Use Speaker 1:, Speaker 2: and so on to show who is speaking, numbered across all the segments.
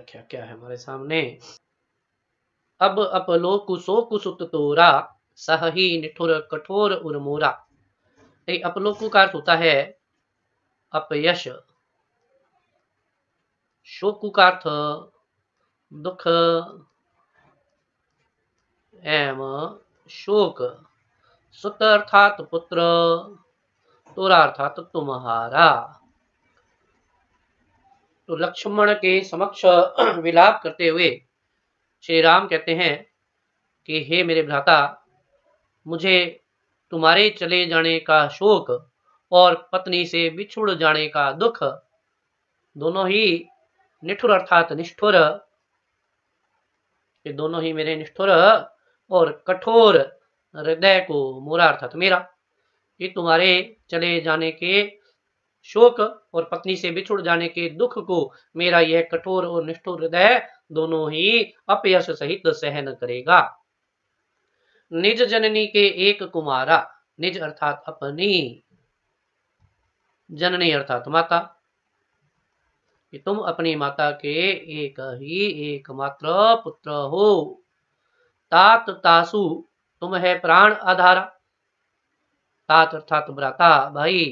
Speaker 1: व्याख्या क्या है हमारे सामने। अब अपलोकु सो कुसुत तोरा, सहही निठुर कठोर उर्मोरा। अपलोकु का अर्थ होता है अपयश, शोकु का अर्थ दुख एवं शोक, सुत अर्थात पुत्र, तोरा अर्थात तुम्हारा। तो लक्ष्मण के समक्ष विलाप करते हुए श्री राम कहते हैं कि हे मेरे भ्राता, मुझे तुम्हारे चले जाने का शोक और पत्नी से बिछुड़ जाने का दुख, दोनों ही निठुर अर्थात निष्ठुर, ये दोनों ही मेरे निष्ठुर और कठोर हृदय को, मोरा अर्थात मेरा, ये तुम्हारे चले जाने के शोक और पत्नी से बिछुड़ जाने के दुख को मेरा यह कठोर और निष्ठुर हृदय दोनों ही अपयश सहित सहन करेगा। निज जननी के एक कुमारा, निज अर्थात अपनी, जननी अर्थात माता, कि तुम अपनी माता के एक ही एकमात्र पुत्र हो। तात तासु, तुम है प्राण आधारा, तात अर्थात भ्राता भाई,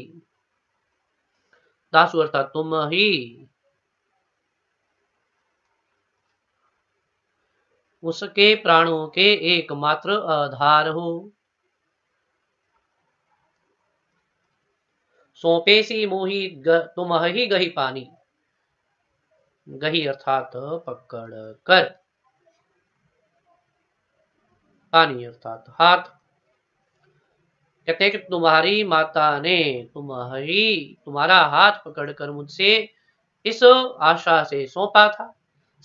Speaker 1: तासु अर्थात तुम ही, उसके प्राणों के एकमात्र आधार हो। सौंपेसी मोही तुम ही गही पानी, गही अर्थात पकड़ कर, पानी अर्थात हाथ। कहते हैं कि तुम्हारी माता ने तुम्हारा हाथ पकड़कर मुझसे इस आशा से सौंपा था,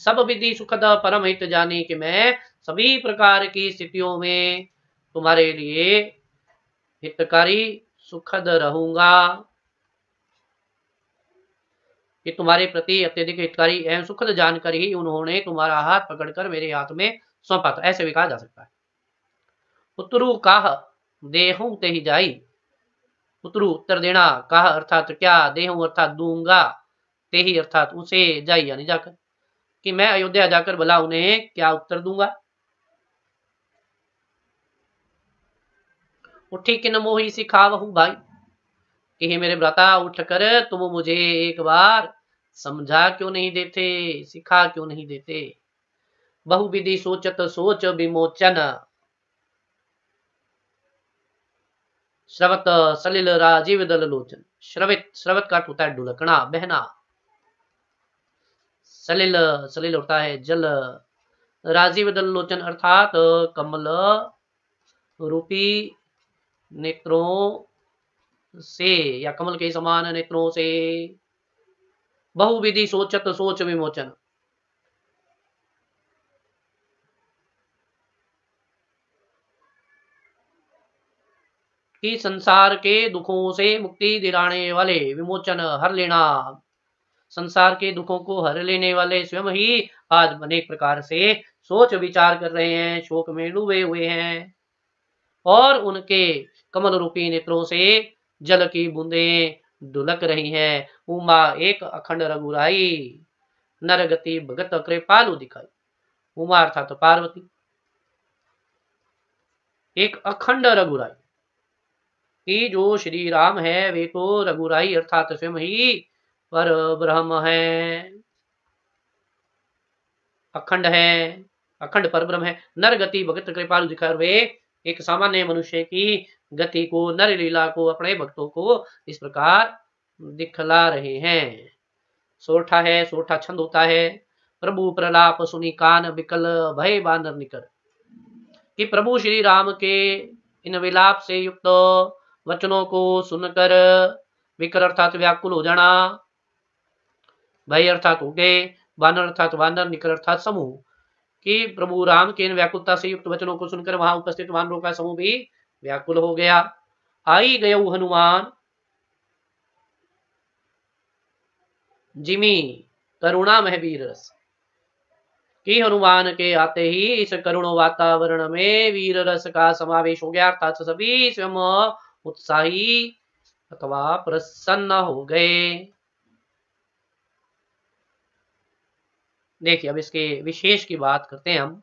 Speaker 1: सब विधि सुखद परम हित जाने कि मैं सभी प्रकार की स्थितियों में तुम्हारे लिए हितकारी सुखद रहूंगा, कि तुम्हारे प्रति अत्यधिक हितकारी एवं सुखद जानकर ही उन्होंने तुम्हारा हाथ पकड़कर मेरे हाथ में सौंपा था, ऐसे भी कहा जा सकता है। पुत्रु काह देहूं ते ही जाई, पुत्रु उत्तर देना, काह अर्थात क्या, देहूं अर्थात दूंगा, ते ही अर्थात उसे, जाई यानी जाकर, कि मैं अयोध्या जाकर भला उन्हें क्या उत्तर दूंगा। उठी किन मोही सिखावहु भाई, कि हे मेरे भ्राता उठकर तुम मुझे एक बार समझा क्यों नहीं देते, सिखा क्यों नहीं देते। बहुविधि सोचत सोच विमोचन, श्रवत सलिल राजीव दल लोचन, श्रवित, श्रवत का होता है ढुलकना बहना, सलिल, सलिल होता है जल, राजीव दल लोचन अर्थात कमल रूपी नेत्रों से या कमल के समान नेत्रों से। बहुविधि सोचत सोच विमोचन, कि संसार के दुखों से मुक्ति दिलाने वाले, विमोचन हर लेना, संसार के दुखों को हर लेने वाले स्वयं ही आज अनेक प्रकार से सोच विचार कर रहे हैं, शोक में डूबे हुए हैं, और उनके कमल रूपी नेत्रों से जल की बूंदें ढुलक रही हैं। उमा एक अखंड रघुराई, नरगति भगत कृपालु दिखाई, उमा अर्थात पार्वती, एक अखंड रघुराई, कि जो श्री राम है वे तो रघुराई अर्थात स्वयं ही पर ब्रह्म है, अखंड है, अखंड पर ब्रह्म है। नर गति भगत कृपालु दिखा, वे एक सामान्य मनुष्य की गति को, नर लीला को अपने भक्तों को इस प्रकार दिखला रहे हैं। सोठा है, सोठा छंद होता है, प्रभु प्रलाप सुनी कान विकल भय बानर निकर, कि प्रभु श्री राम के इन विलाप से युक्त वचनों को सुनकर, विकर अर्थात व्याकुल हो जाना, भय अर्थात हो गए, वानर अर्थात वानर, निकर अर्थात समूह, कि प्रभु राम के इन व्याकुलता से युक्त वचनों को सुनकर वहां उपस्थित वानरों का समूह भी व्याकुल हो गया। आई गय हनुमान जिमी करुणा मह वीर रस, कि हनुमान के आते ही इस करुण वातावरण में वीर रस का समावेश हो गया, अर्थात सभी स्वयं उत्साही अथवा प्रसन्न हो गए। देखिए अब इसके विशेष की बात करते हैं हम।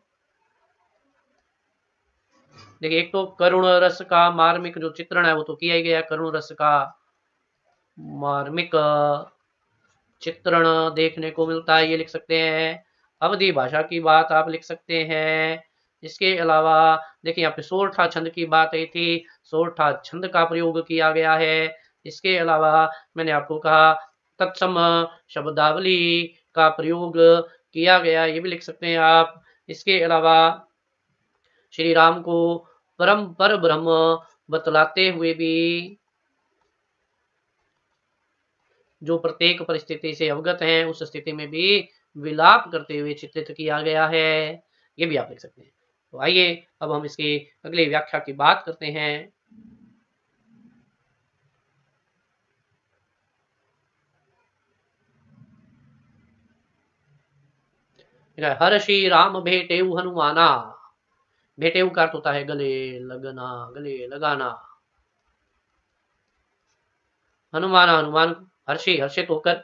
Speaker 1: देखिए एक तो करुण रस का मार्मिक जो चित्रण है वो तो किया ही गया, करुण रस का मार्मिक चित्रण देखने को मिलता है, ये लिख सकते हैं। अवधी भाषा की बात आप लिख सकते हैं। इसके अलावा देखिए यहाँ पे सोरठा छंद की बात आई थी, सोरठा छंद का प्रयोग किया गया है। इसके अलावा मैंने आपको कहा तत्सम शब्दावली का प्रयोग किया गया, ये भी लिख सकते हैं आप। इसके अलावा श्री राम को परम पर ब्रह्म बतलाते हुए भी जो प्रत्येक परिस्थिति से अवगत हैं उस स्थिति में भी विलाप करते हुए चित्रित किया गया है, ये भी आप लिख सकते हैं। तो आइए अब हम इसकी अगली व्याख्या की बात करते हैं। हर श्री राम भेटेऊ हनुमाना, भेटेऊ का अर्थ होता है गले लगना, गले लगाना। हनुमाना हनुमान, हर्षित होकर,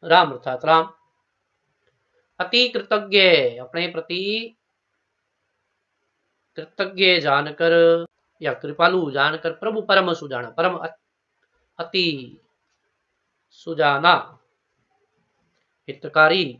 Speaker 1: राम अर्थात राम। अति कृतज्ञ अपने प्रति कृतज्ञ जानकर या कृपालु जानकर, प्रभु परम सुजाना, परम अति सुजाना, हितकारी।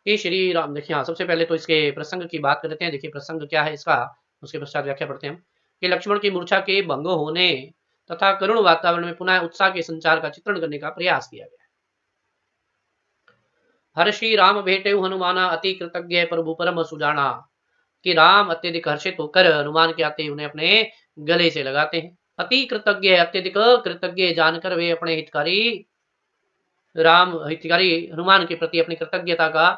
Speaker 1: ये श्री राम, देखिए हाँ सबसे पहले तो इसके प्रसंग की बात करते हैं। देखिए प्रसंग क्या है इसका, उसके पश्चात व्याख्या पढ़ते हैं हम। कि लक्ष्मण की मूर्छा के भंग होने तथा करुण वातावरण में पुनः उत्साह के संचार का चित्रण करने का प्रयास किया गया। हर श्री राम भेटे हनुमाना अति कृतज्ञ प्रभु परम सुजाना, कि राम अत्यधिक हर्षित होकर हनुमान के आते उन्हें अपने गले से लगाते हैं। अति कृतज्ञ अत्यधिक कृतज्ञ जानकर वे अपने हितकारी हनुमान के प्रति अपनी कृतज्ञता का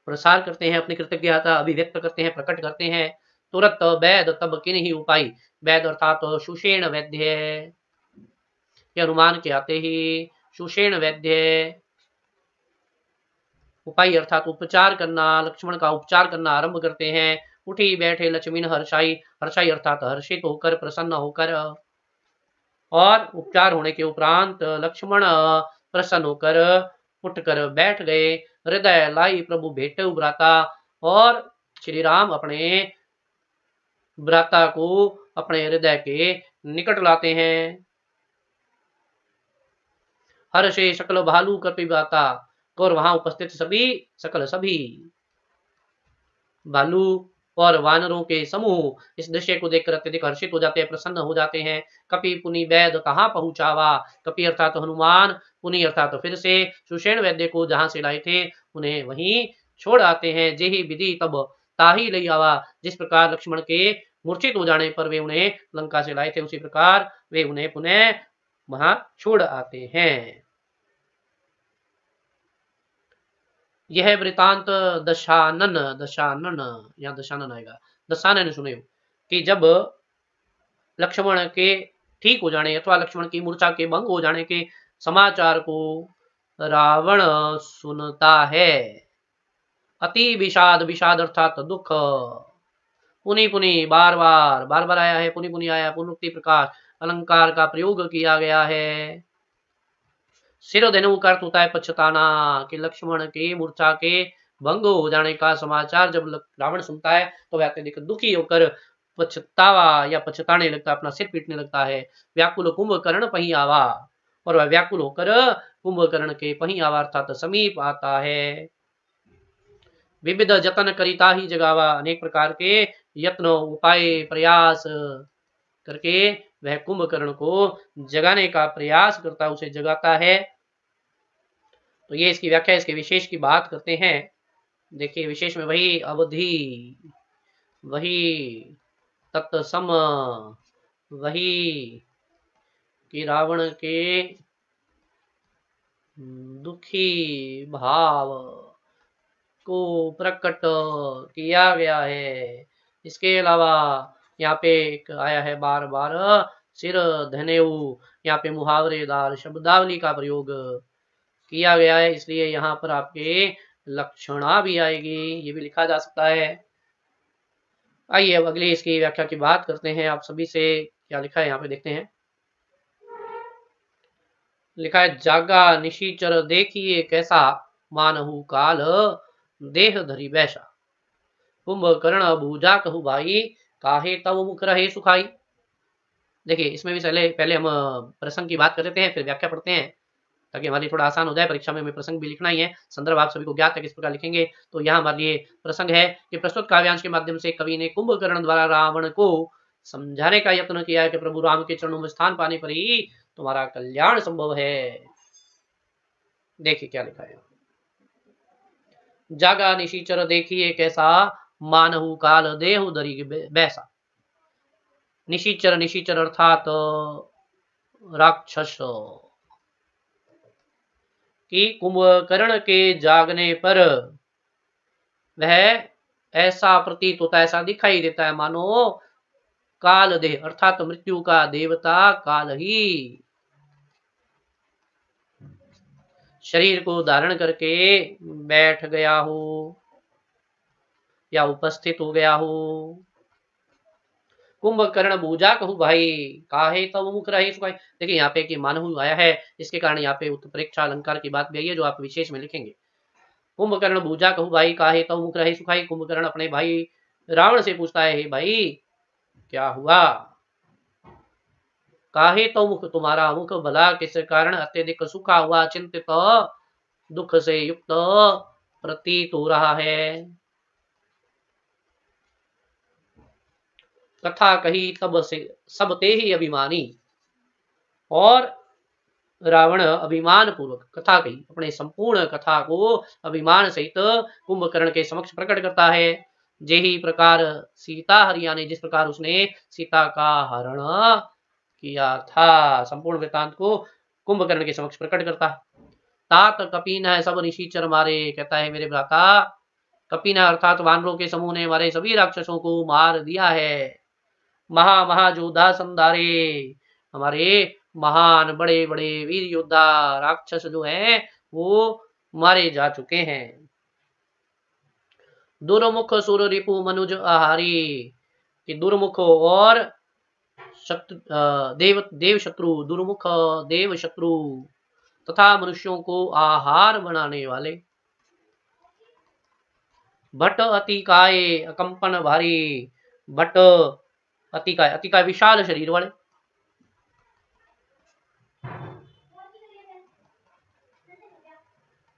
Speaker 1: प्रसार करते हैं, अपनी कृतज्ञता अभिव्यक्त करते हैं, प्रकट करते हैं। तुरंत वैद तब किन ही उपाय, वैद अर्थात सुषेण वैद्य, हनुमान के आते ही सुषेण वैद्य उपाय अर्थात उपचार करना, लक्ष्मण का उपचार करना आरंभ करते हैं। उठी बैठे लक्ष्मीन हर्षाई, हर्षाई अर्थात हर्षित होकर, प्रसन्न होकर, और उपचार होने के उपरांत लक्ष्मण प्रसन्न होकर उठकर बैठ गए। हृदय लाई प्रभु भेटे भ्राता, और श्री राम अपने भ्राता को अपने हृदय के निकट लाते हैं। हर्षे सकल भालू कपि भ्राता, और वहां उपस्थित सभी भालू और वानरों के समूह इस दृश्य को देखकर अत्यधिक हर्षित हो जाते हैं, प्रसन्न हो जाते हैं। कपि पुनि वैद्य कहाँ पहुंचावा, कपि अर्थात हनुमान, पुनि अर्थात फिर से, सुषेण वैद्य को जहां से लाए थे उन्हें वहीं छोड़ आते हैं। जेहि विधि तब ताही लई आवा, जिस प्रकार लक्ष्मण के मूर्छित हो जाने पर वे उन्हें लंका से लाए थे उसी प्रकार वे उन्हें पुनः वहां छोड़ आते हैं। यह वृतांत दशानन, दशानन या दशानन आएगा, दशानन सुने कि जब लक्ष्मण के ठीक हो जाने अथवा लक्ष्मण की मूर्छा के भंग हो जाने के समाचार को रावण सुनता है। अति विषाद, विषाद अर्थात दुख, पुनि पुनि बार बार आया है, पुनि पुनि आया, पुनरुक्ति प्रकार अलंकार का प्रयोग किया गया है। सिरोधनु का अर्थ होता है पछताना, कि लक्ष्मण के मूर्छा के भंग हो जाने का समाचार जब रावण सुनता है तो वह अत्यधिक दुखी होकर पछतावा या पछताने लगता है, अपना सिर पीटने लगता है। व्याकुल कुंभकर्ण पहियावा, और वह व्याकुल होकर कुंभकर्ण के पहियावा अर्थात समीप आता है। विविध जतन करिता ही जगावा, अनेक प्रकार के यत्न उपाय प्रयास करके वह कुंभकर्ण को जगाने का प्रयास करता, उसे जगाता है। तो ये इसकी व्याख्या, इसके विशेष की बात करते हैं। देखिए विशेष में वही अवधि, वही तत्सम, वही कि रावण के दुखी भाव को प्रकट किया गया है। इसके अलावा यहाँ पे एक आया है बार बार सिर धनेऊ, यहाँ पे मुहावरेदार शब्दावली का प्रयोग किया गया है, इसलिए यहाँ पर आपके लक्षणा भी आएगी, ये भी लिखा जा सकता है। आइए अब अगली इसकी व्याख्या की बात करते हैं। आप सभी से क्या लिखा है यहाँ पे देखते हैं। लिखा है जागा निशीचर देखिए कैसा, मानहु काल देह धरी बैसा। कुंभकर्ण बूझा कहु भाई, काहे तव मुख रहे सुखाई। देखिए इसमें भी पहले पहले हम प्रसंग की बात कर लेते हैं, फिर व्याख्या पढ़ते हैं, ताकि हमारे लिए थोड़ा आसान हो जाए। परीक्षा में हमें प्रसंग भी लिखना ही है, संदर्भ आप सभी को ज्ञात है किस प्रकार लिखेंगे। तो यहाँ हमारे लिए प्रसंग है कि प्रस्तुत काव्यांश के माध्यम से कवि ने कुंभकर्ण द्वारा रावण को समझाने का यत्न किया है कि प्रभु राम के चरणों में स्थान पाने पर ही तुम्हारा कल्याण संभव है। देखिए क्या लिखा है, जागा निशीचर देखिए कैसा, मानहु काल देहु धरी बैसा। निशीचर, निशीचर अर्थात राक्षस, कि कुंभकर्ण के जागने पर वह ऐसा प्रतीत होता है, ऐसा दिखाई देता है मानो काल देह अर्थात मृत्यु का देवता काल ही शरीर को धारण करके बैठ गया हो या उपस्थित हो गया हो। कुंभकर्ण बूझा कहू भाई, काहे तब मुख रहे सुखाई। देखिए यहाँ पे कि मानहु आया है, इसके कारण यहाँ पे उत्प्रेक्षा अलंकार की बात भी आई है, जो आप विशेष में लिखेंगे। कुंभकर्ण बूझा कहू भाई, काहे तब मुख रहे सुखाई। कुंभकर्ण अपने भाई रावण से पूछता है, हे भाई क्या हुआ, काहे तो मुख, तुम्हारा मुख भला किस कारण अत्यधिक सूखा हुआ, चिंतित दुख से युक्त प्रतीत हो रहा है। कथा कही तब से सब ते ही अभिमानी, और रावण अभिमान पूर्वक कथा कही, अपने संपूर्ण कथा को अभिमान सहित कुंभकर्ण के समक्ष प्रकट करता है। जेही प्रकार सीता हरिया ने, जिस प्रकार उसने सीता का हरण किया था, संपूर्ण वृतांत को कुंभकर्ण के समक्ष प्रकट करता है। तात कपीन है सब निशीचर मारे, कहता है मेरे भ्राता कपीन अर्थात वानरों के समूह ने हमारे सभी राक्षसों को मार दिया है। महायोद्धा संधारे, हमारे महान बड़े बड़े वीर योद्धा राक्षस जो हैं वो मारे जा चुके हैं। दुर्मुख सुर रिपु मनुज आहारी, कि दुर्मुख और देव शत्रु, दुर्मुख देव शत्रु तथा मनुष्यों को आहार बनाने वाले। भट्ट अतिकाय अकंपन भारी, भट्ट अतिकाय, अतिकाय विशाल शरीर वाले।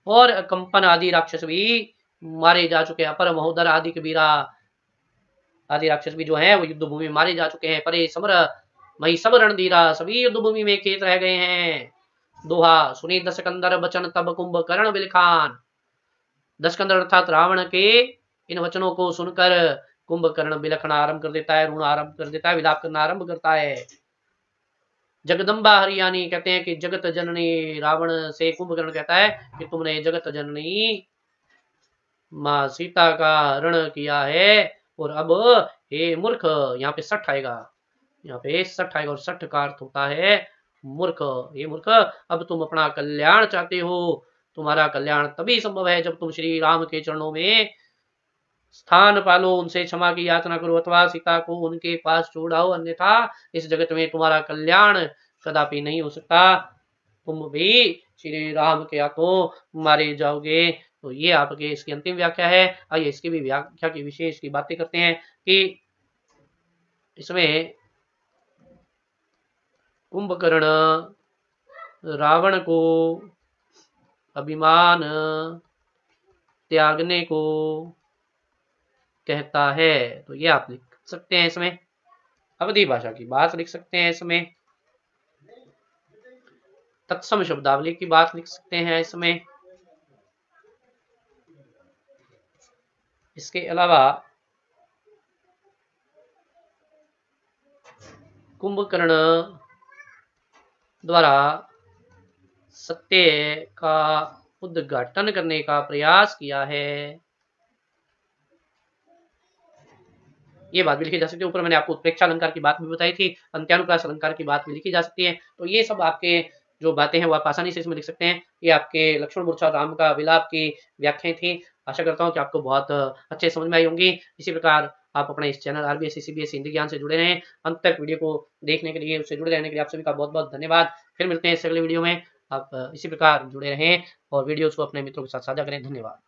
Speaker 1: और कंपन आदि राक्षस भी मारे जा चुके हैं। अपर महोदर आदि कबीरा आदि राक्षस भी जो हैं वो युद्ध भूमि में मारे जा चुके हैं। परे समर मई सब रणधीरा, सभी युद्ध भूमि में खेत रह गए हैं। दोहा सुनी दशकंदर बचन तब कुंभकर्ण बिलखान। दशकंदर अर्थात रावण के इन वचनों को सुनकर कुंभकर्ण बिलखना आरंभ कर देता है, रोना आरंभ कर देता है, विलाप करना आरंभ करता है। जगदम्बा हरियाणी कहते हैं कि जगत जननी, रावण से कुंभकर्ण कहता है कि तुमने जगत जननी माँ सीता का हरण किया है, और अब हे मूर्ख, यहाँ पे सठ आएगा, यहाँ पे सठ आएगा, और सठ का अर्थ होता है मूर्ख। हे मूर्ख, अब तुम अपना कल्याण चाहते हो, तुम्हारा कल्याण तभी संभव है जब तुम श्री राम के चरणों में स्थान पालो, उनसे क्षमा की याचना करो, अथवा सीता को उनके पास छोड़ाओ, अन्यथा इस जगत में तुम्हारा कल्याण कदापि नहीं हो सकता, तुम भी श्री राम के हाथों मारे जाओगे। तो ये आपके इसकी अंतिम व्याख्या है। आइए इसकी भी व्याख्या की विशेष की बातें करते हैं कि इसमें कुंभकर्ण रावण को अभिमान त्यागने को कहता है। तो ये आप लिख सकते हैं, इसमें अवधि भाषा की बात लिख सकते हैं, इसमें तत्सम शब्दावली की बात लिख सकते हैं इसमें। इसके अलावा कुंभकर्ण द्वारा सत्य का उद्घाटन करने का प्रयास किया है, ये बात भी लिखी जा सकती है। ऊपर मैंने आपको उत्प्रेक्षा अलंकार की बात भी बताई थी, अंत्यानुप्रास अलंकार की बात भी लिखी जा सकती है। तो ये सब आपके जो बातें हैं वो आप आसानी से इसमें लिख सकते हैं। ये आपके लक्ष्मण मूर्छा राम का विलाप की व्याख्याएं थी। आशा करता हूँ कि आपको बहुत अच्छे समझ में आई होंगी। इसी प्रकार आप अपने इस चैनल आरबीएससी सीबीएसई हिंदी ज्ञान से जुड़े रहें। अंत तक वीडियो को देखने के लिए, उससे जुड़े रहने के लिए आप सभी का बहुत बहुत धन्यवाद। फिर मिलते हैं इस अगले वीडियो में। आप इसी प्रकार जुड़े रहें और वीडियोस को अपने मित्रों के साथ साझा करें। धन्यवाद।